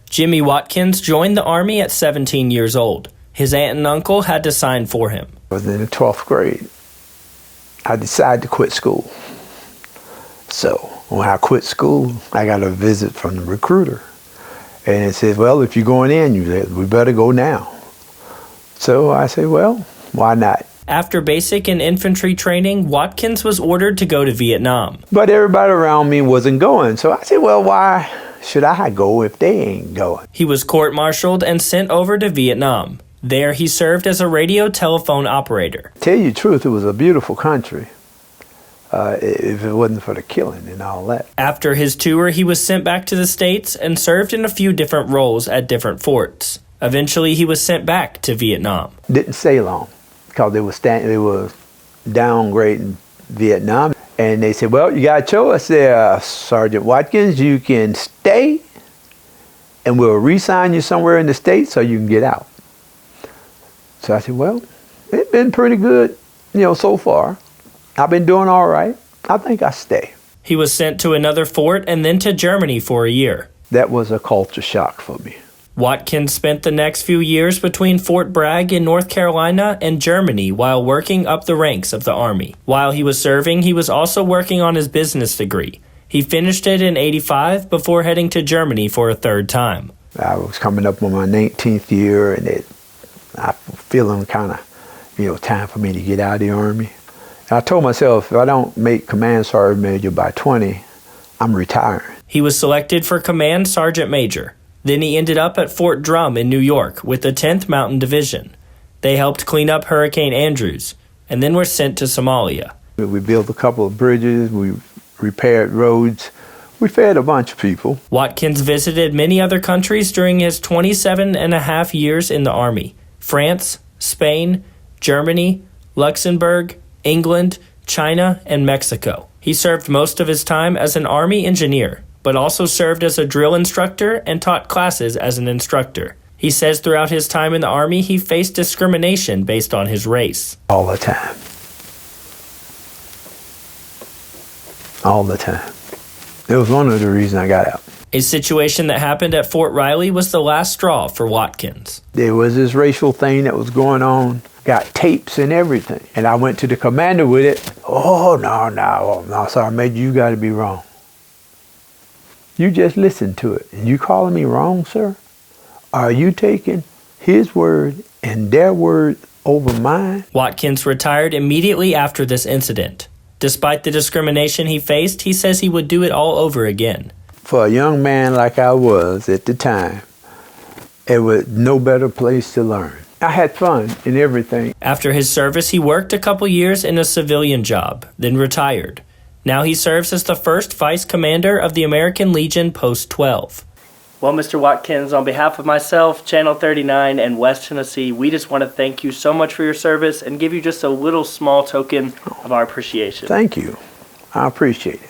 Jimmy Watkins joined the Army at 17 years old. His aunt and uncle had to sign for him. I was in the 12th grade. I decided to quit school. So when I quit school, I got a visit from the recruiter. And it said, well, if you're going in, we better go now. So I said, well, why not? After basic and infantry training, Watkins was ordered to go to Vietnam. But everybody around me wasn't going. So I said, well, why should I go if they ain't going? He was court-martialed and sent over to Vietnam. There he served as a radio telephone operator. To tell you the truth, it was a beautiful country. If it wasn't for the killing and all that. After his tour, he was sent back to the States and served in a few different roles at different forts. Eventually, he was sent back to Vietnam. Didn't stay long because they were downgrading Vietnam. And they said, well, you got a choice there, Sergeant Watkins. You can stay and we'll re-sign you somewhere in the States so you can get out. So I said, well, it's been pretty good, so far. I've been doing all right. I think I stay. He was sent to another fort and then to Germany for a year. That was a culture shock for me. Watkins spent the next few years between Fort Bragg in North Carolina and Germany while working up the ranks of the Army. While he was serving, he was also working on his business degree. He finished it in '85 before heading to Germany for a third time. I was coming up on my 19th year, and I was feeling kind of, time for me to get out of the Army. And I told myself, if I don't make Command Sergeant Major by 20, I'm retiring. He was selected for Command Sergeant Major. Then he ended up at Fort Drum in New York with the 10th Mountain Division. They helped clean up Hurricane Andrews, and then were sent to Somalia. We built a couple of bridges, we repaired roads, we fed a bunch of people. Watkins visited many other countries during his 27 and a half years in the Army. France, Spain, Germany, Luxembourg, England, China, and Mexico. He served most of his time as an Army engineer, but also served as a drill instructor and taught classes as an instructor. He says throughout his time in the Army, he faced discrimination based on his race. All the time. All the time. It was one of the reasons I got out. A situation that happened at Fort Riley was the last straw for Watkins. There was this racial thing that was going on. Got tapes and everything. And I went to the commander with it. Oh, no, Sergeant Major, you got to be wrong. You just listen to it. And you calling me wrong, sir? Are you taking his word and their word over mine? Watkins retired immediately after this incident. Despite the discrimination he faced, he says he would do it all over again. For a young man like I was at the time, it was no better place to learn. I had fun in everything. After his service, he worked a couple years in a civilian job, then retired. Now he serves as the first vice commander of the American Legion Post 12. Well, Mr. Watkins, on behalf of myself, Channel 39, and West Tennessee, we just want to thank you so much for your service and give you just a little small token of our appreciation. Thank you. I appreciate it.